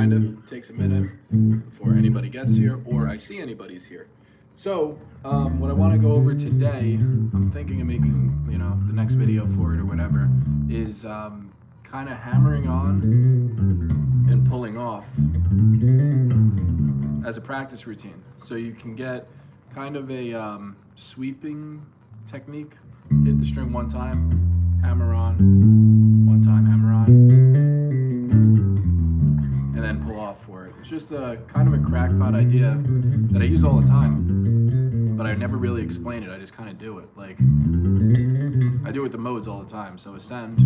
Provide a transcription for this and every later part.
kind of takes a minute before anybody gets here or I see anybody's here. So, what I want to go over today, I'm thinking of making, the next video for it or whatever, is kind of hammering on and pulling off as a practice routine. So you can get kind of a sweeping technique. Hit the string one time, hammer on, one time, hammer on, and then pull off for it. It's just a kind of a crackpot idea that I use all the time, but I never really explain it. I just kind of do it. Like, I do it with the modes all the time. So ascend.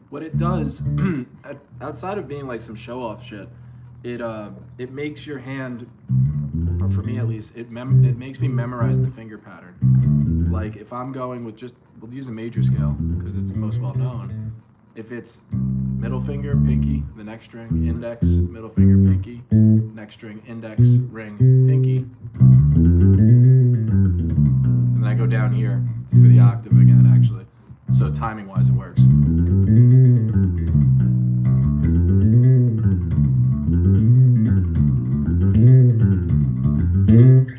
What it does, outside of being like some show-off shit, it makes your hand, or for me at least, it makes me memorize the finger pattern. Like if I'm going with we'll use a major scale because it's the most well-known. If it's middle finger, pinky, the next string, index, middle finger, pinky, next string, index, ring, pinky, and then I go down here for the octave again, actually. So timing-wise, it works.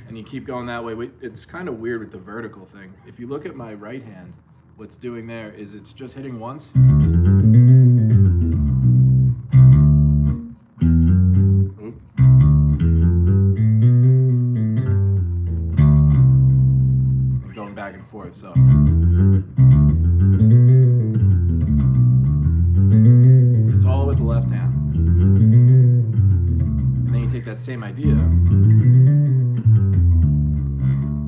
And you keep going that way. It's kind of weird with the vertical thing. If you look at my right hand, what's doing there is it's just hitting once. Oop. I'm going back and forth, so. It's all with the left hand. And then you take that same idea and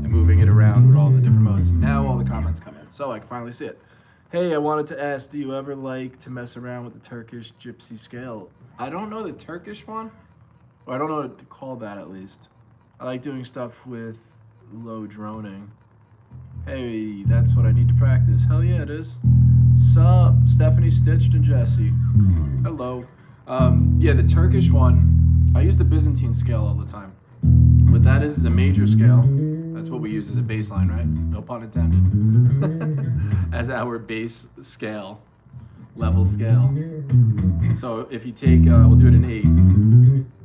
moving it around with all the different modes. Now all the comments come in, so I can finally see it. Hey, I wanted to ask, do you ever like to mess around with the Turkish gypsy scale? I don't know the Turkish one, or I don't know what to call that at least. I like doing stuff with low droning. Hey, that's what I need to practice. Hell yeah, it is. Sup, Stephanie, Stitched, and Jesse. Hello. Yeah, the Turkish one, I use the Byzantine scale all the time. What that is a major scale. That's what we use as a bass line, right? No pun intended. As our bass scale, level scale. So if you take, we'll do it in 8.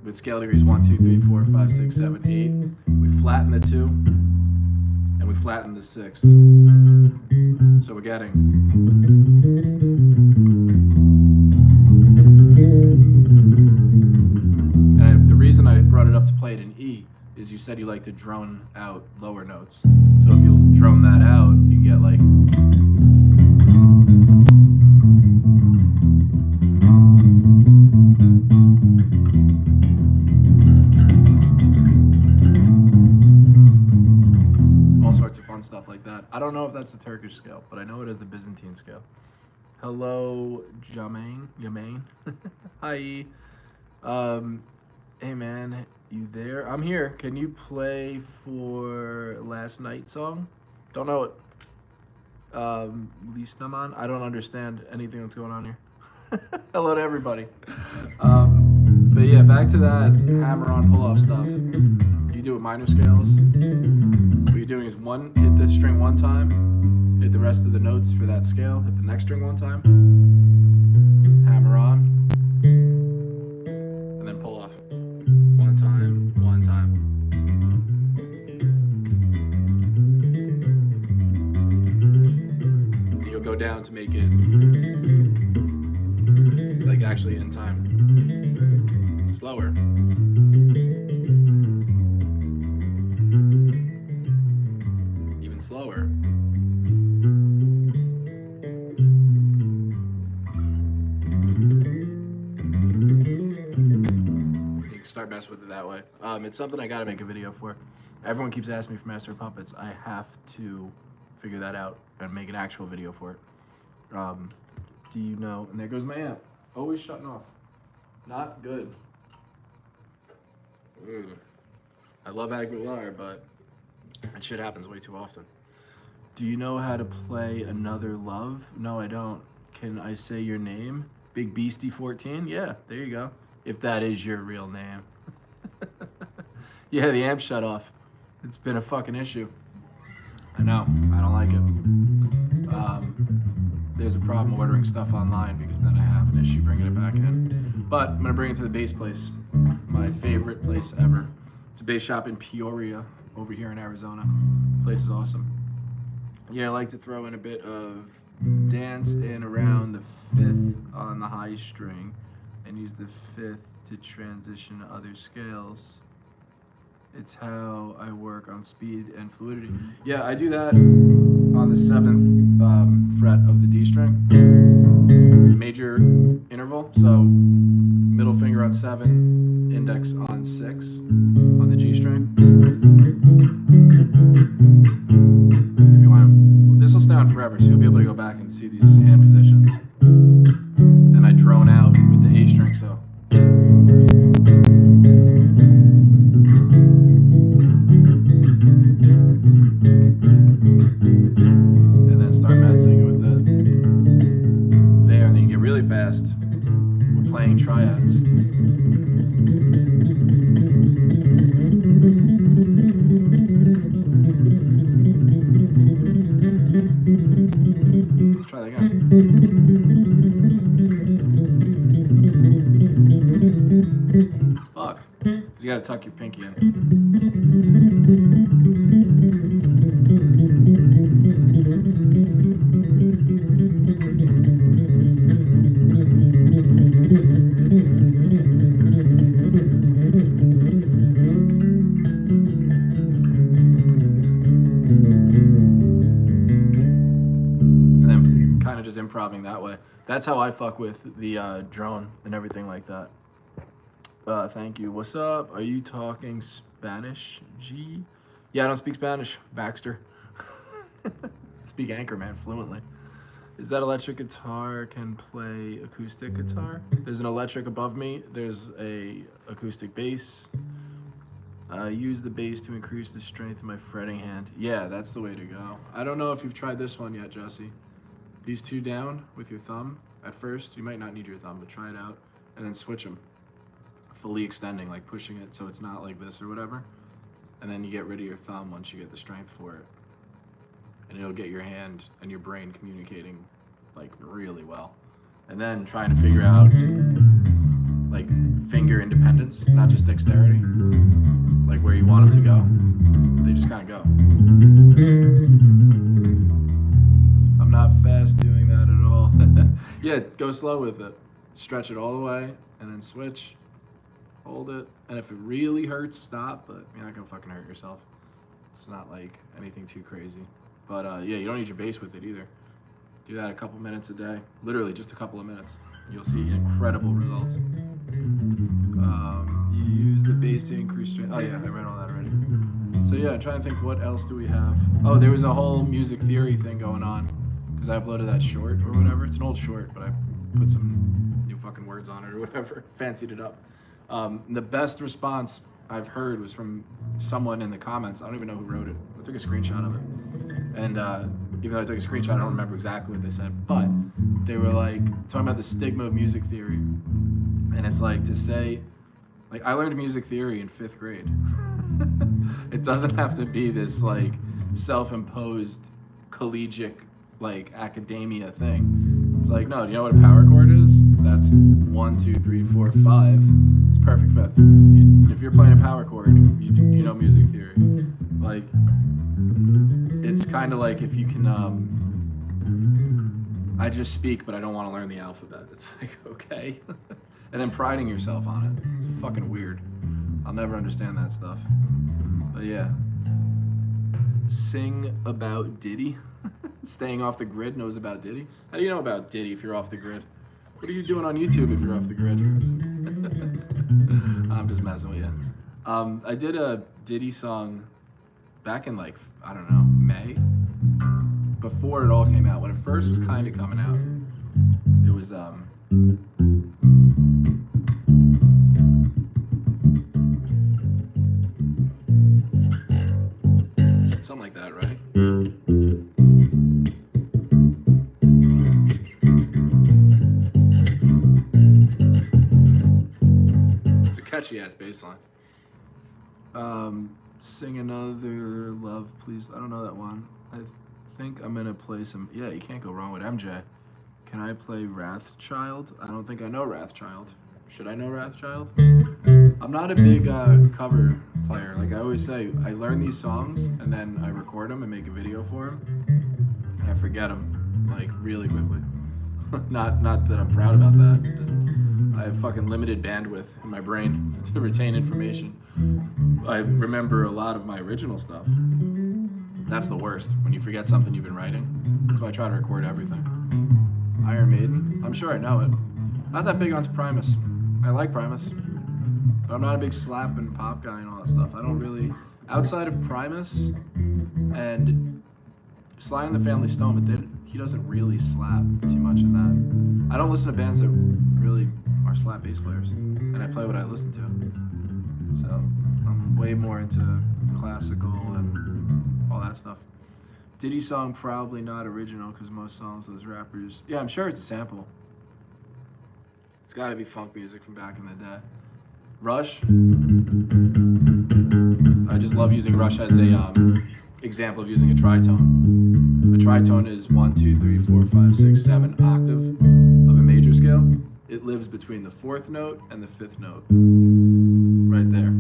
With scale degrees 1, 2, 3, 4, 5, 6, 7, 8. We flatten the 2. We flatten the 6th. So we're getting. And the reason I brought it up to play it in E is you said you like to drone out lower notes. So if you drone that out, you get like. Stuff like that. I don't know if that's the Turkish scale, but I know it is the Byzantine scale. Hello, Jamaine. Hi. Hey man, you there? I'm here. Can you play for last night's song? Don't know it. Listaman? I don't understand anything that's going on here. Hello to everybody. But yeah, back to that hammer on pull off stuff. You do it minor scales. What you're doing is hit this string one time, hit the rest of the notes for that scale, hit the next string one time, hammer on, and then pull off. One time, one time. And you'll go down to make it like actually in time. Slower. Slower. You can start messing with it that way. It's something I gotta make a video for. Everyone keeps asking me for Master of Puppets. I have to figure that out and make an actual video for it. Do you know? And there goes my amp. Always shutting off. Not good. I love Aguilar, but that shit happens way too often. Do you know how to play Another Love? No, I don't. Can I say your name? Big Beastie 14? Yeah, there you go. if that is your real name. Yeah, the amp shut off. It's been a fucking issue. I know. I don't like it. There's a problem ordering stuff online because then I have an issue bringing it back in. But I'm gonna bring it to the bass place, my favorite place ever. It's a bass shop in Peoria, over here in Arizona. The place is awesome. Yeah, I like to throw in a bit of dance in around the fifth on the high string, and use the fifth to transition to other scales. It's how I work on speed and fluidity. Yeah, I do that on the 7th fret of the D string, major interval. So middle finger on 7, index on 6 on the G string. If you want, this will stay on forever, so you'll be able to go back and see these hand positions. And I drone out with the A string, so. And then start messing with it there, and then you get really fast with playing triads. Let's try that again. Fuck. You gotta tuck your pinky in. And then kind of just improvising that way. That's how I fuck with the drone and everything like that. Thank you. What's up? Are you talking Spanish, G? Yeah, I don't speak Spanish, Baxter. Speak Anchorman fluently. Is that electric guitar can play acoustic guitar? There's an electric above me. There's a acoustic bass. Use the bass to increase the strength of my fretting hand. Yeah, that's the way to go. I don't know if you've tried this one yet, Jesse. These two down with your thumb at first. You might not need your thumb, but try it out. And then switch them. Fully extending, like pushing it so it's not like this or whatever. And then you get rid of your thumb once you get the strength for it. And it'll get your hand and your brain communicating like really well. And then trying to figure out like finger independence, not just dexterity. Like where you want them to go. They just kind of go. I'm not fast doing that at all. Yeah, go slow with it. Stretch it all the way and then switch. Hold it, and if it really hurts, stop, but you're not gonna fucking hurt yourself. It's not like anything too crazy. But yeah, you don't need your bass with it either. Do that a couple minutes a day, literally just a couple of minutes. You'll see incredible results. You use the bass to increase strength. Oh yeah, I read all that already. So yeah, I'm trying to think what else do we have. Oh, there was a whole music theory thing going on, because I uploaded that short or whatever. It's an old short, but I put some new fucking words on it or whatever, fancied it up. The best response I've heard was from someone in the comments. I don't even know who wrote it. I took a screenshot of it. And even though I took a screenshot, I don't remember exactly what they said. But they were like, talking about the stigma of music theory. And it's like to say, like, I learned music theory in 5th grade. It doesn't have to be this, like, self-imposed collegiate, like, academia thing. It's like, no, do you know what a power chord is? That's 1, 2, 3, 4, 5. It's perfect 5th. If you're playing a power chord, you know music theory. Like, it's kind of like if you can, I just speak, but I don't want to learn the alphabet. It's like, okay. And then priding yourself on it. It's fucking weird. I'll never understand that stuff. But yeah. Sing about Diddy. Staying off the grid knows about Diddy. How do you know about Diddy if you're off the grid? What are you doing on YouTube if you're off the grid? I'm just messing with you. I did a Diddy song back in like, I don't know, May? Before it all came out. When it first was kind of coming out. It was, something like that, right? catchy ass bass line. Sing another Love Please. I don't know that one. I think I'm gonna play some. Yeah, you can't go wrong with MJ. Can I play Wrathchild? I don't think I know Wrathchild. Should I know Wrathchild? I'm not a big cover player. Like I always say, I learn these songs and then I record them and make a video for them, and I forget them like really quickly. not that I'm proud about that. Just, I have fucking limited bandwidth in my brain to retain information. I remember a lot of my original stuff. That's the worst, when you forget something you've been writing. So I try to record everything. Iron Maiden, I'm sure I know it. Not that big onto Primus. I like Primus, but I'm not a big slap and pop guy and all that stuff. I don't really, outside of Primus and Sly and the Family Stone, but he doesn't really slap too much in that. I don't listen to bands that really are slap bass players, and I play what I listen to. So I'm way more into classical and all that stuff. Diddy song probably not original because most songs of those rappers. Yeah, I'm sure it's a sample. It's got to be funk music from back in the day. Rush. I just love using Rush as a example of using a tritone. A tritone is 1, 2, 3, 4, 5, 6, 7 octave of a major scale. It lives between the 4th note and the 5th note, right there,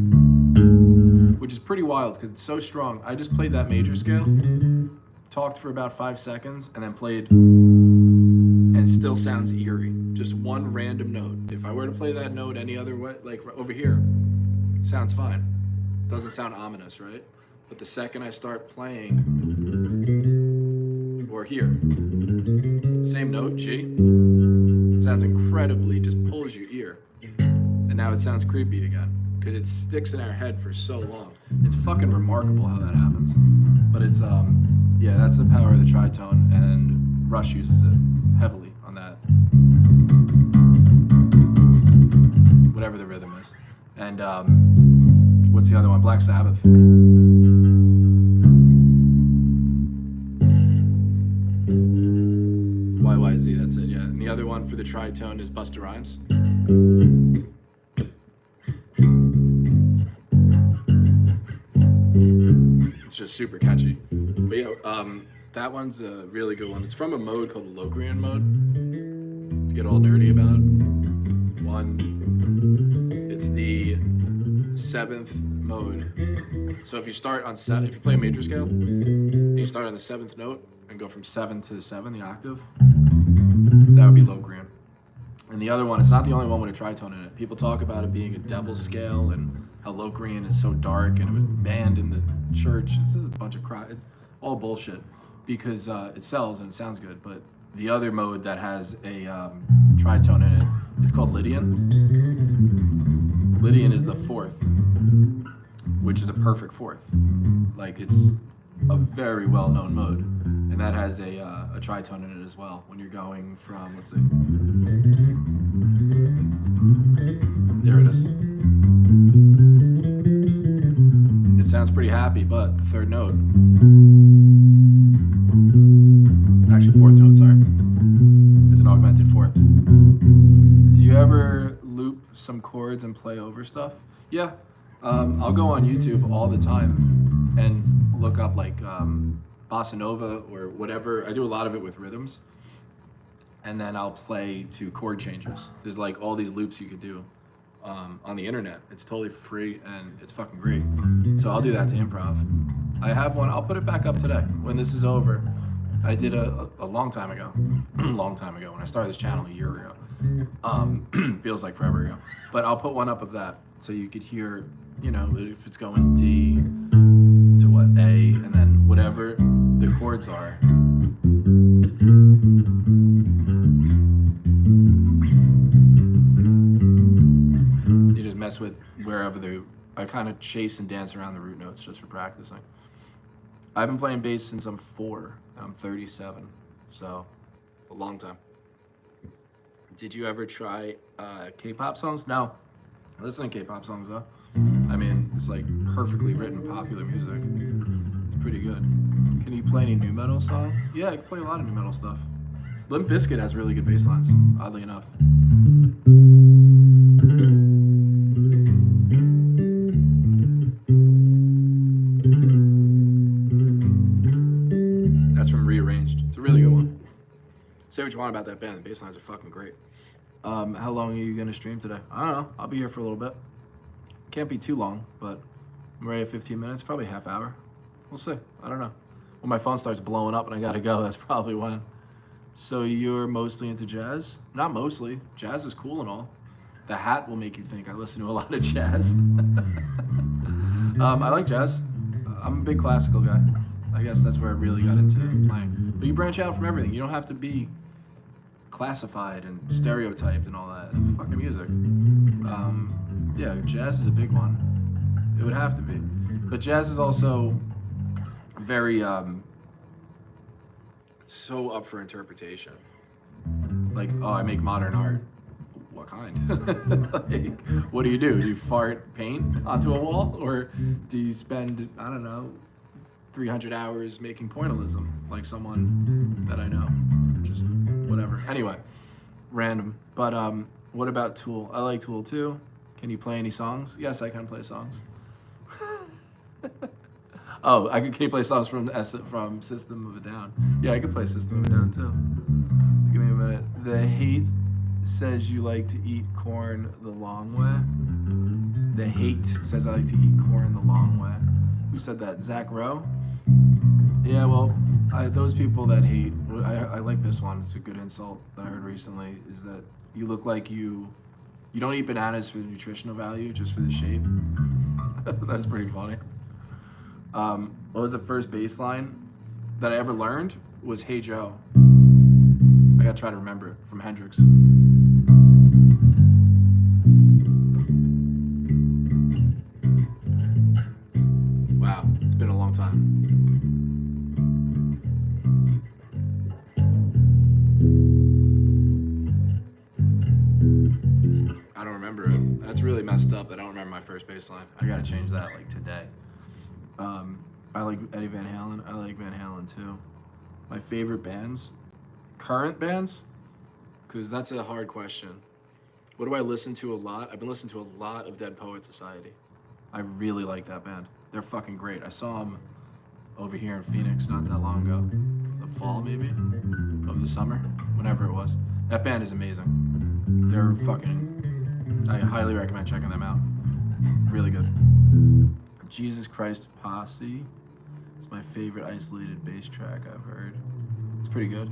which is pretty wild because it's so strong. I just played that major scale, talked for about 5 seconds, and then played, and it still sounds eerie. Just one random note. If I were to play that note any other way, like over here, sounds fine. Doesn't sound ominous, right? But the second I start playing, or here, same note, G, it sounds incredibly, just pulls your ear. And now it sounds creepy again, because it sticks in our head for so long. It's fucking remarkable how that happens. But it's, yeah, that's the power of the tritone, and Rush uses it heavily on that. Whatever the rhythm is. And, what's the other one? Black Sabbath. YYZ, that's it, yeah. And the other one for the tritone is Busta Rhymes. It's just super catchy. But yeah, that one's a really good one. It's from a mode called the Locrian mode. To get all nerdy about. It's the 7th mode. So if you start on if you play a major scale, and you start on the 7th note and go from 7 to 7, the octave, that would be Locrian. And the other one, it's not the only one with a tritone in it. People talk about it being a devil scale and how Locrian is so dark and it was banned in the church. This is a bunch of crap. It's all bullshit because it sells and it sounds good. But the other mode that has a tritone in it is called Lydian. Lydian is the 4th, which is a perfect 4th. Like it's a very well-known mode, and that has a tritone in it as well. When you're going from, let's see, there it is. It sounds pretty happy, but the 3rd note, actually 4th note, sorry, is an augmented 4th. Do you ever loop some chords and play over stuff? Yeah, I'll go on YouTube all the time and look up like bossa nova or whatever. I do a lot of it with rhythms, and then I'll play to chord changes. There's like all these loops you could do on the internet. It's totally for free and it's fucking great. So I'll do that to improv. I have one. I'll put it back up today when this is over. I did a long time ago, long time ago when I started this channel a year ago. Feels like forever ago. But I'll put one up of that so you could hear, you know, if it's going D to what, A, and then whatever the chords are. You just mess with wherever I kind of chase and dance around the root notes just for practicing. I've been playing bass since I'm 4, and I'm 37, so a long time. Did you ever try K-pop songs? No. I listen to K-pop songs though. I mean, it's like perfectly written popular music. It's pretty good. Can you play any nu metal song? Yeah, I can play a lot of nu metal stuff. Limp Bizkit has really good bass lines, oddly enough. want about that band. The bass lines are fucking great. How long are you gonna stream today? I don't know. I'll be here for a little bit. Can't be too long, but I'm ready at 15 minutes, probably half hour. We'll see. I don't know. When my phone starts blowing up and I gotta go, that's probably when. So you're mostly into jazz? Not mostly. Jazz is cool and all. The hat will make you think I listen to a lot of jazz. I like jazz. I'm a big classical guy. I guess that's where I really got into playing. But you branch out from everything. You don't have to be classified and stereotyped and all that. Fucking music. Yeah, jazz is a big one. It would have to be. But jazz is also very, so up for interpretation. Like, oh, I make modern art. What kind? Like, what do? Do you fart paint onto a wall? Or do you spend, I don't know, 300 hours making pointillism, like someone that I know? Just whatever. Anyway, random. But what about Tool? I like Tool too. Can you play any songs? Yes, I can play songs. Oh, can you play songs from System of a Down? Yeah, I can play System of a Down too. Give me a minute. The Hate says you like to eat corn the long way. The Hate says I like to eat corn the long way. Who said that? Zach Rowe? Yeah, well, those people that hate, I like this one. It's a good insult that I heard recently, is that you look like you don't eat bananas for the nutritional value, just for the shape. That's pretty funny. What was the first bass line that I ever learned? Was Hey Joe. I gotta try to remember it, from Hendrix. Wow, it's been a long time. I don't remember it. That's really messed up that I don't remember my first bass line. I gotta change that like today. I like Eddie Van Halen. I like Van Halen too. My favorite bands? Current bands? Because that's a hard question. What do I listen to a lot? I've been listening to a lot of Dead Poets Society. I really like that band. They're fucking great. I saw them over here in Phoenix not that long ago. The fall, maybe? Of the summer? Whenever it was. That band is amazing. They're fucking... I highly recommend checking them out. Really good. Jesus Christ Posse is my favorite isolated bass track I've heard. It's pretty good.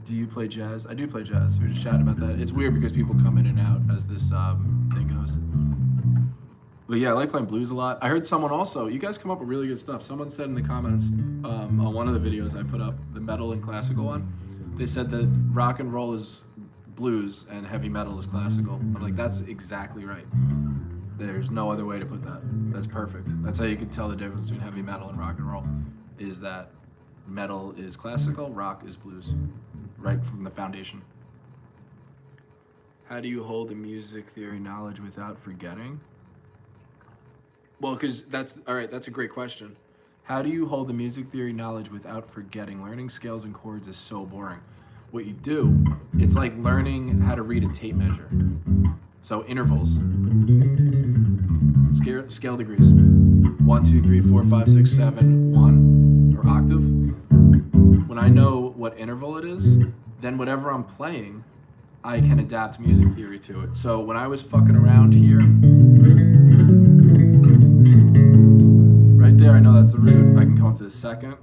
Do you play jazz? I do play jazz. We were just chatting about that. It's weird because people come in and out as this thing goes. But yeah, I like playing blues a lot. I heard someone also, you guys come up with really good stuff. Someone said in the comments on one of the videos I put up, the metal and classical one, they said that rock and roll is blues and heavy metal is classical. I'm like, that's exactly right. There's no other way to put that. That's perfect. That's how you can tell the difference between heavy metal and rock and roll, is that metal is classical, rock is blues, right from the foundation. How do you hold the music theory knowledge without forgetting? Well, because that's a great question. How do you hold the music theory knowledge without forgetting? Learning scales and chords is so boring. What you do, it's like learning how to read a tape measure. So intervals, scale degrees, 1, 2, 3, 4, 5, 6, 7, 1, or octave. When I know what interval it is, then whatever I'm playing, I can adapt music theory to it. So when I was fucking around here, right there, I know that's the root. I can come up to the second,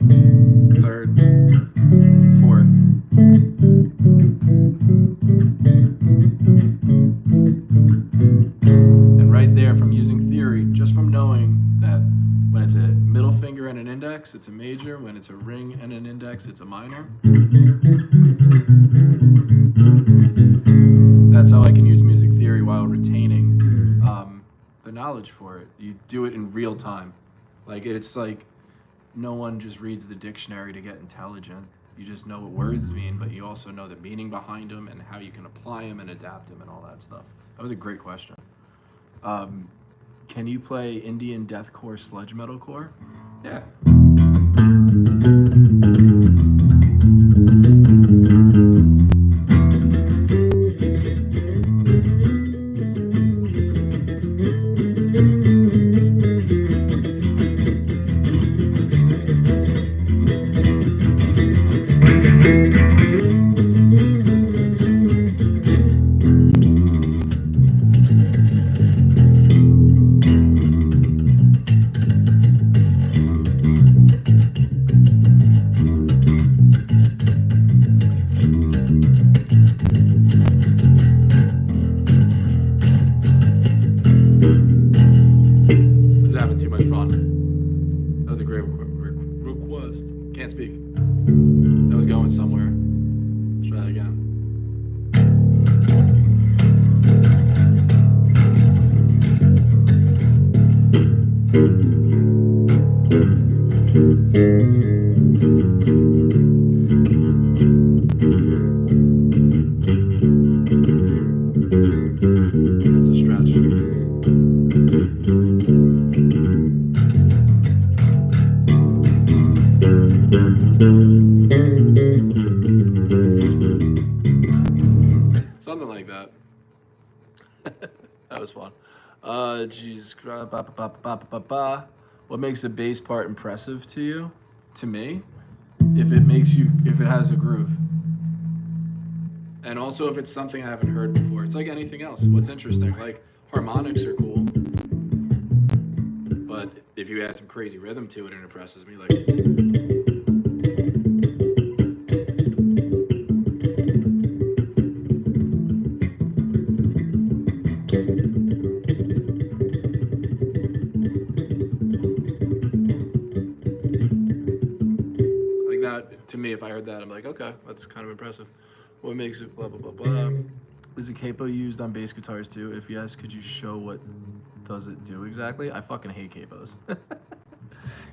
third, fourth. And right there, from using theory, just from knowing that when it's a middle finger and an index, it's a major. When it's a ring and an index, it's a minor. That's how I can use music theory while retaining the knowledge for it. You do it in real time. Like, it's like no one just reads the dictionary to get intelligent. You just know what words mean, but you also know the meaning behind them and how you can apply them and adapt them and all that stuff. That was a great question. Can you play Indian deathcore sludge metalcore? Yeah. That was fun. Jeez. What makes the bass part impressive to you? To me, if it has a groove, and also if it's something I haven't heard before. It's like anything else. What's interesting, like harmonics are cool, but if you add some crazy rhythm to it, it impresses me. Like that to me. If I heard that, I'm like, okay, that's kind of impressive. What makes it blah blah blah blah? Is a capo used on bass guitars too? If yes, could you show what does it do exactly? I fucking hate capos.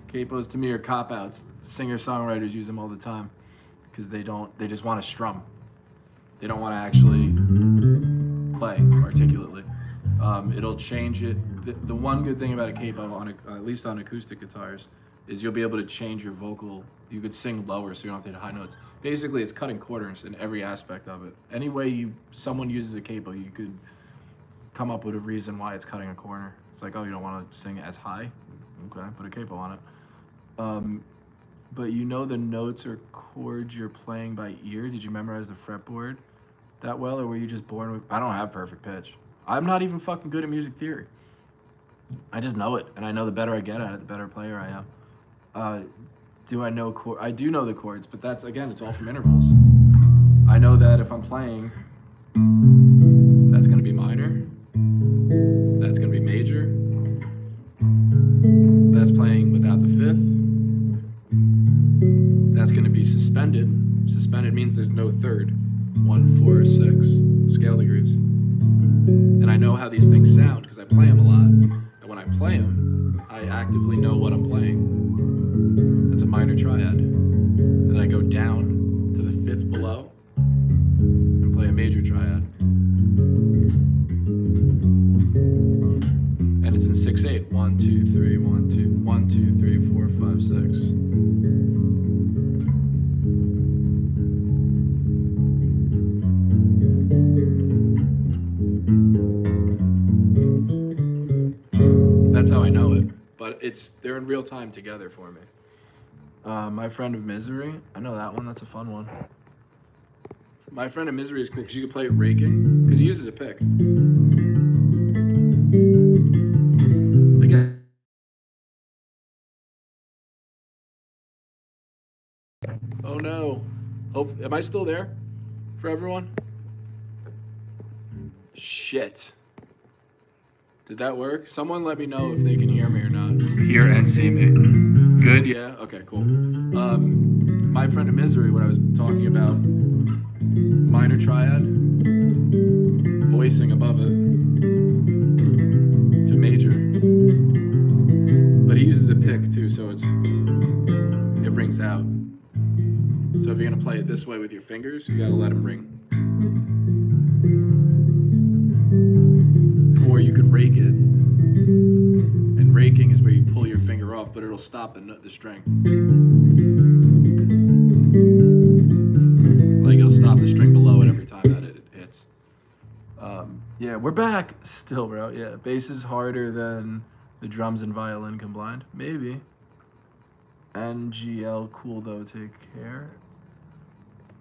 Capos to me are cop outs. Singer-songwriters use them all the time because they just want to strum. They don't want to actually play articulately. It'll change it. The one good thing about a capo, at least on acoustic guitars, is you'll be able to change your vocal. You could sing lower so you don't have to hit high notes. Basically, it's cutting corners in every aspect of it. Any way someone uses a capo, you could come up with a reason why it's cutting a corner. It's like, oh, you don't want to sing as high? Okay, put a capo on it. But you know the notes or chords you're playing by ear? Did you memorize the fretboard that well, or were you just born with... I don't have perfect pitch. I'm not even fucking good at music theory. I just know it, and I know the better I get at it, the better player I am. Do I know chord? I do know the chords, but that's, again, it's all from intervals. I know that if I'm playing, that's going to be minor, that's going to be major, that's playing without the fifth, that's going to be suspended. Suspended means there's no third. 1, 4, 6 scale degrees. And I know how these things sound because I play them a lot. And when I play them, I actively know what I'm playing. That's a minor triad. Then I go down to the fifth below and play a major triad. And it's in 6/8. 1, 2, 3, 1, 2, 1, 2, 3, 4, 5, 6. That's how I know it. But they're in real time together for me. My Friend of Misery. I know that one. That's a fun one. My Friend of Misery is cool because you can play it raking because he uses a pick. Again. Oh no. Am I still there for everyone? Shit. Did that work? Someone let me know if they can hear me or not. Hear and see me. Good? Yeah? Okay, cool. My Friend of Misery, what I was talking about, minor triad, voicing above it to major. But he uses a pick too, so it rings out. So if you're gonna play it this way with your fingers, you gotta let them ring. Or you could rake it, and raking is where you pull your finger off, but it'll stop the string. Like it'll stop the string below it every time that it hits. Yeah, we're back still, bro. Yeah, bass is harder than the drums and violin combined. Maybe. NGL cool though, take care.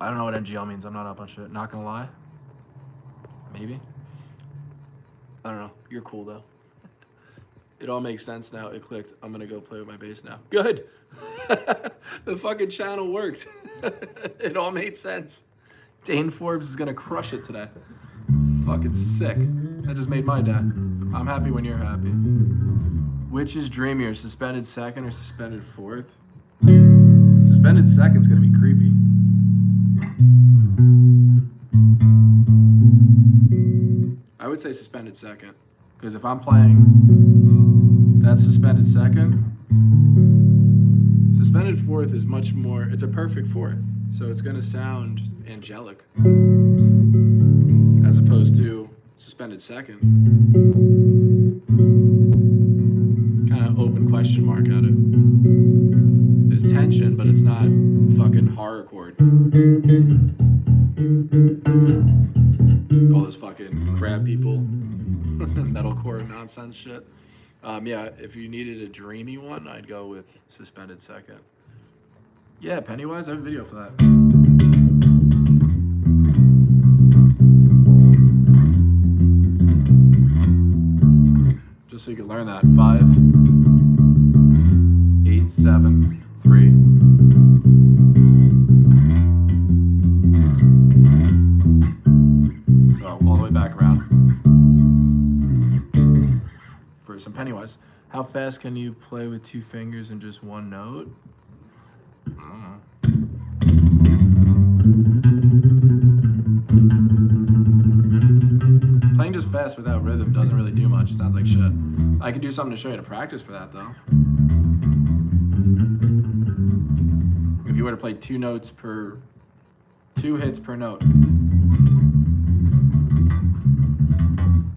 I don't know what NGL means. I'm not up on shit. Not gonna lie. Maybe. I don't know. You're cool though. It all makes sense now. It clicked. I'm gonna go play with my bass now. Good. The fucking channel worked. It all made sense. Dane Forbes is gonna crush it today. Fucking sick. That just made my day. I'm happy when you're happy. Which is dreamier, suspended second or suspended fourth? Suspended second's gonna be creepy. I would say suspended second, because if I'm playing that suspended second, suspended fourth is much more, it's a perfect fourth, so it's gonna sound angelic, as opposed to suspended second. Kind of open question mark at it. There's tension, but it's not fucking horror chord. All those fucking crab people metalcore nonsense shit. Yeah, if you needed a dreamy one, I'd go with Suspended Second. Yeah, Pennywise, I have a video for that. Just so you can learn that. 5, 8, 7, 3. So all the way back around. For some Pennywise. How fast can you play with 2 fingers and just one note? Playing just fast without rhythm doesn't really do much. It sounds like shit. I could do something to show you to practice for that though. If you were to play 2 hits per note.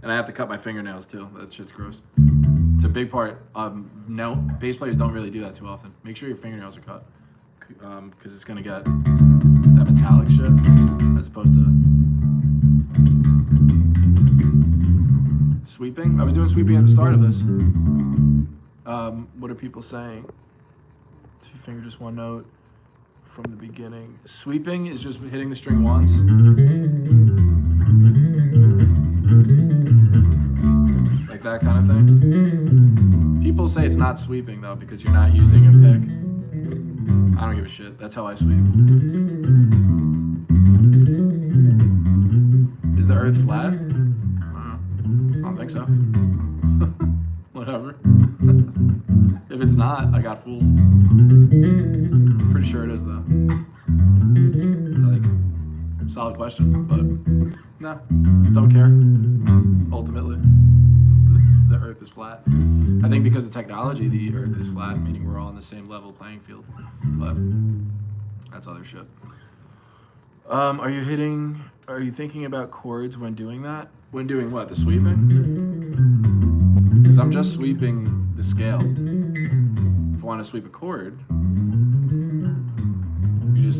And I have to cut my fingernails too. That shit's gross. It's a big part. No, bass players don't really do that too often. Make sure your fingernails are cut. Because it's gonna get that metallic shit as opposed to sweeping. I was doing sweeping at the start of this. What are people saying? 2 finger, just one note from the beginning. Sweeping is just hitting the string once. Like that kind of thing. People say it's not sweeping though because you're not using a pick. I don't give a shit. That's how I sweep. Is the earth flat? I don't think so. Whatever. If it's not, I got fooled. Pretty sure it is though. Like, solid question, but no, don't care. Ultimately, the earth is flat. I think because of technology, the earth is flat, meaning we're all on the same level playing field. But that's other shit. Are you thinking about chords when doing that? When doing what? The sweeping? Because I'm just sweeping the scale. If I want to sweep a chord,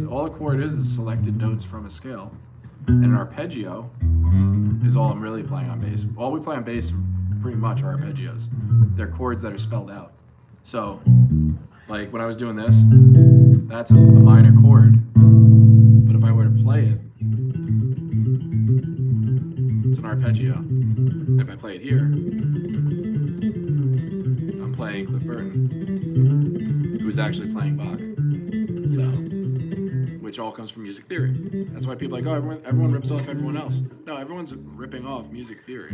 all a chord is selected notes from a scale. And an arpeggio is all I'm really playing on bass. All we play on bass pretty much are arpeggios. They're chords that are spelled out. So, like when I was doing this, that's a minor chord. But if I were to play it, it's an arpeggio. If I play it here, I'm playing Cliff Burton, who's actually playing Bach. So, which all comes from music theory. That's why people are like, oh, everyone rips off everyone else. No, everyone's ripping off music theory.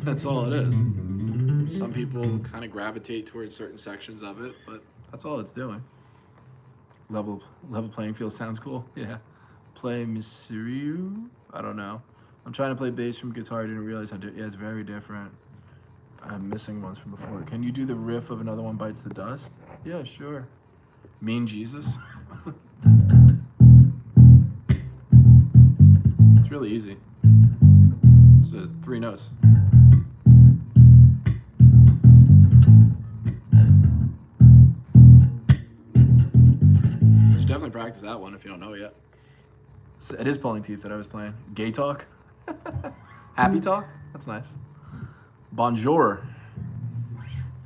That's all it is. Some people kind of gravitate towards certain sections of it, but that's all it's doing. Level playing field sounds cool. Yeah. Play Misiryu? I don't know. I'm trying to play bass from guitar. I didn't realize I did. Yeah, it's very different. I'm missing ones from before. Can you do the riff of Another One Bites the Dust? Yeah, sure. Mean Jesus? It's really easy. It's 3 notes. You should definitely practice that one if you don't know yet. So it is Pulling Teeth that I was playing. Gay Talk? Happy Talk? That's nice. Bonjour.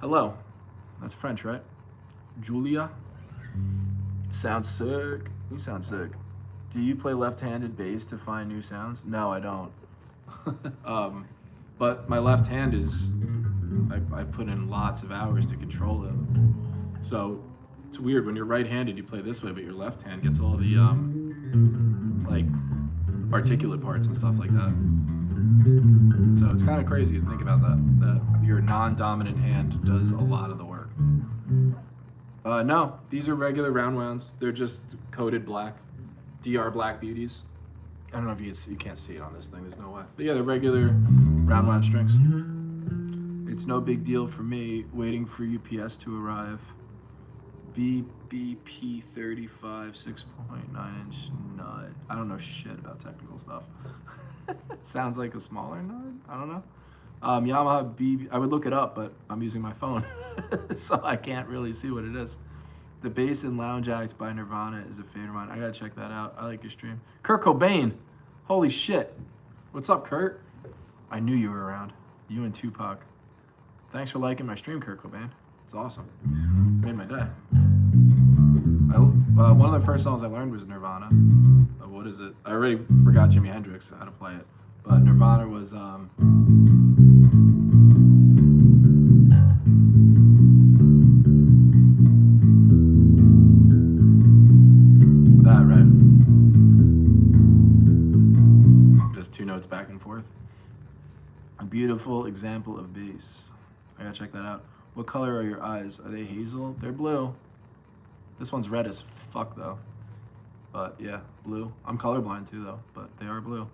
Hello. That's French, right? Julia? Sounds sick. You sound sick. Do you play left-handed bass to find new sounds? No, I don't. But my left hand is, I put in lots of hours to control it. So it's weird when you're right-handed, you play this way, but your left hand gets all the like articulate parts and stuff like that. So it's kind of crazy to think about that your non-dominant hand does a lot of the work. No, these are regular round wounds. They're just coated black. DR Black Beauties. I don't know if you can't see it on this thing, there's no way. But yeah, they're regular round wound strings. It's no big deal for me waiting for UPS to arrive. BBP 35 6.9 inch nut. I don't know shit about technical stuff. Sounds like a smaller nut? I don't know. Yamaha BB, I would look it up, but I'm using my phone, so I can't really see what it is. The Bass and Lounge Acts by Nirvana is a favorite of mine. I gotta check that out. I like your stream. Kurt Cobain! Holy shit. What's up, Kurt? I knew you were around. You and Tupac. Thanks for liking my stream, Kurt Cobain. It's awesome. Made my day. One of the first songs I learned was Nirvana. What is it? I already forgot Jimi Hendrix, how to play it. But Nirvana was, that, right? Just two notes back and forth. A beautiful example of bass. I gotta check that out. What color are your eyes? Are they hazel? They're blue. This one's red as fuck though. But yeah, blue. I'm colorblind too though, but they are blue.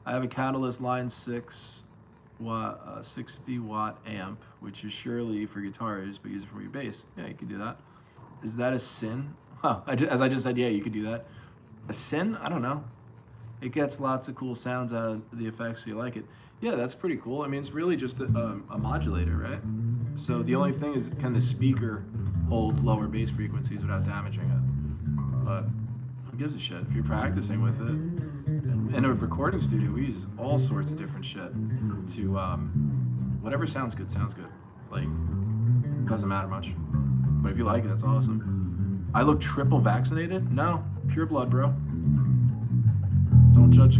I have a Catalyst Line 6 watt, 60 watt amp, which is surely for guitars, but use it for your bass. Yeah, you can do that. Is that a sin? Huh, as I just said, yeah, you could do that. A sin? I don't know. It gets lots of cool sounds out of the effects, so you like it. Yeah, that's pretty cool. I mean, it's really just a modulator, right? So the only thing is, can the speaker hold lower bass frequencies without damaging it? But who gives a shit? If you're practicing with it, in a recording studio, we use all sorts of different shit to, whatever sounds good, sounds good. Like, it doesn't matter much. But if you like it, that's awesome. I look triple vaccinated? No, pure blood, bro. Don't judge,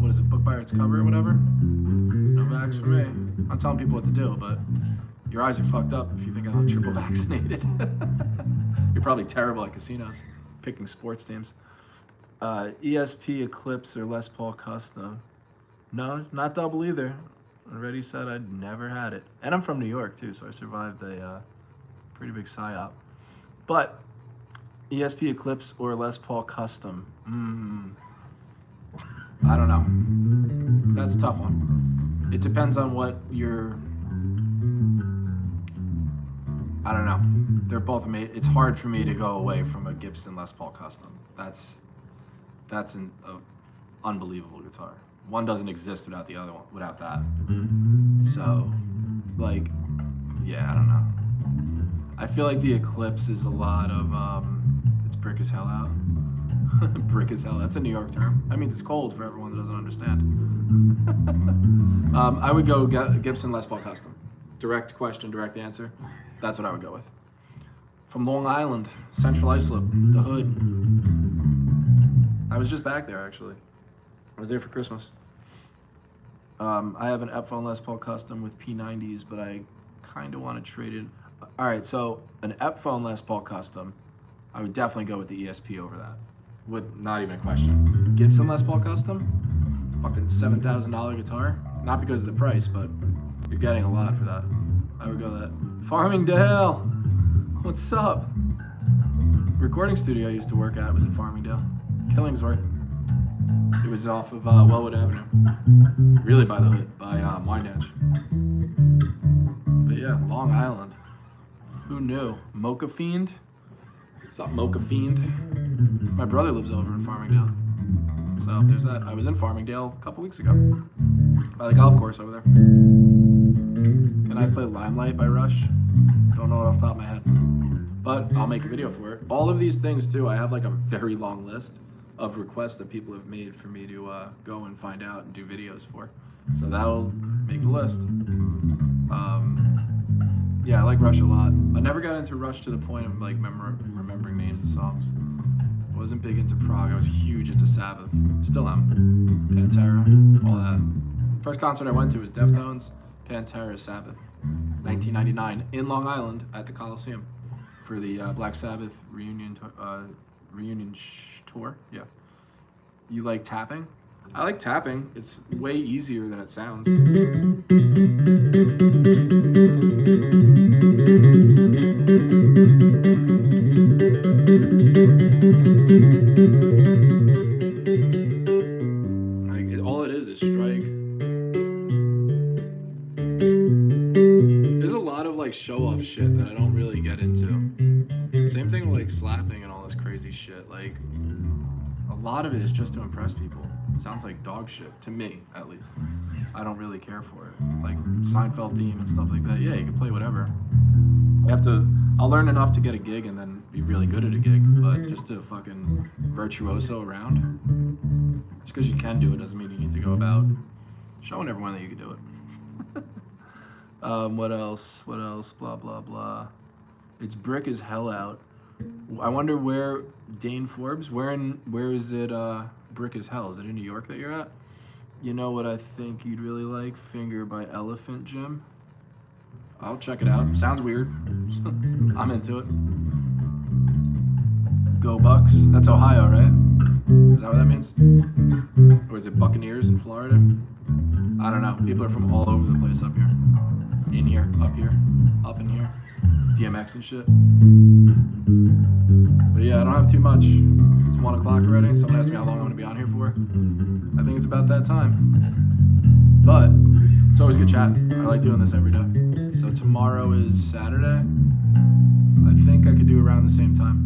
what is it, book by its cover or whatever? No vax for me. I'm telling people what to do, but your eyes are fucked up if you think I look triple vaccinated. You're probably terrible at casinos, picking sports teams. ESP Eclipse or Les Paul Custom. No, not double either. Already said I'd never had it. And I'm from New York too, so I survived a pretty big psyop. But ESP Eclipse or Les Paul Custom. I don't know. That's a tough one. It depends on what your, I don't know. They're both amazing. It's hard for me to go away from a Gibson Les Paul Custom. That's an unbelievable guitar. One doesn't exist without the other one, without that. So, like, yeah, I don't know. I feel like the Eclipse is a lot of, it's brick as hell out. Brick as hell, that's a New York term. That means it's cold for everyone that doesn't understand. I would go Gibson Les Paul Custom. Direct question, direct answer. That's what I would go with. From Long Island, Central Islip, the Hood. I was just back there actually. I was there for Christmas. I have an Epiphone Les Paul Custom with P90s, but I kind of want to trade it. All right, so an Epiphone Les Paul Custom, I would definitely go with the ESP over that. With not even a question. Gibson Les Paul Custom, fucking $7,000 guitar. Not because of the price, but you're getting a lot for that. I would go that. Farmingdale, what's up? Recording studio I used to work at was in Farmingdale. Killingsworth. It was off of Wellwood Avenue. Really by the Hood, by Wyandanch. But yeah, Long Island. Who knew? Mocha Fiend? What's up, Mocha Fiend? My brother lives over in Farmingdale. So there's that. I was in Farmingdale a couple weeks ago. By the golf course over there. Can I play Limelight by Rush? Don't know it off the top of my head. But I'll make a video for it. All of these things too, I have like a very long list of requests that people have made for me to go and find out and do videos for. So that'll make the list. Yeah, I like Rush a lot. I never got into Rush to the point of like remembering names of songs. I wasn't big into prog. I was huge into Sabbath. Still am. Pantera, all that. First concert I went to was Deftones, Pantera, Sabbath. 1999 in Long Island at the Coliseum for the Black Sabbath reunion tour. Yeah. You like tapping? I like tapping. It's way easier than it sounds. All it is strike. There's a lot of like show-off shit that I don't really get into. Same thing with like slapping and all this crazy shit. Like, a lot of it is just to impress people. It sounds like dog shit, to me, at least. I don't really care for it. Like Seinfeld theme and stuff like that. Yeah, you can play whatever. I'll learn enough to get a gig and then be really good at a gig, but just to fucking virtuoso around, just because you can do it doesn't mean you need to go about showing everyone that you can do it. What else? What else? Blah, blah, blah. It's brick as hell out. I wonder where Dane Forbes, where is it brick as hell? Is it in New York that you're at? You know what I think you'd really like? Finger by Elephant Gym. I'll check it out. Sounds weird. I'm into it. Go Bucks. That's Ohio, right? Is that what that means? Or is it Buccaneers in Florida? I don't know. People are from all over the place up here. In here, up in here. DMX and shit. But yeah, I don't have too much. It's 1 o'clock already. Someone asked me how long I'm going to be on here for. I think it's about that time. But it's always good chatting. I like doing this every day. So tomorrow is Saturday. I think I could do around the same time.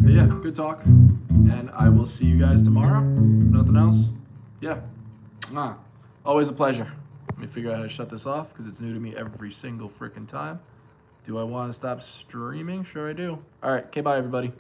But yeah, good talk. And I will see you guys tomorrow. Nothing else? Yeah. Always a pleasure. Let me figure out how to shut this off because it's new to me every single freaking time. Do I want to stop streaming? Sure I do. All right. Okay, bye, everybody.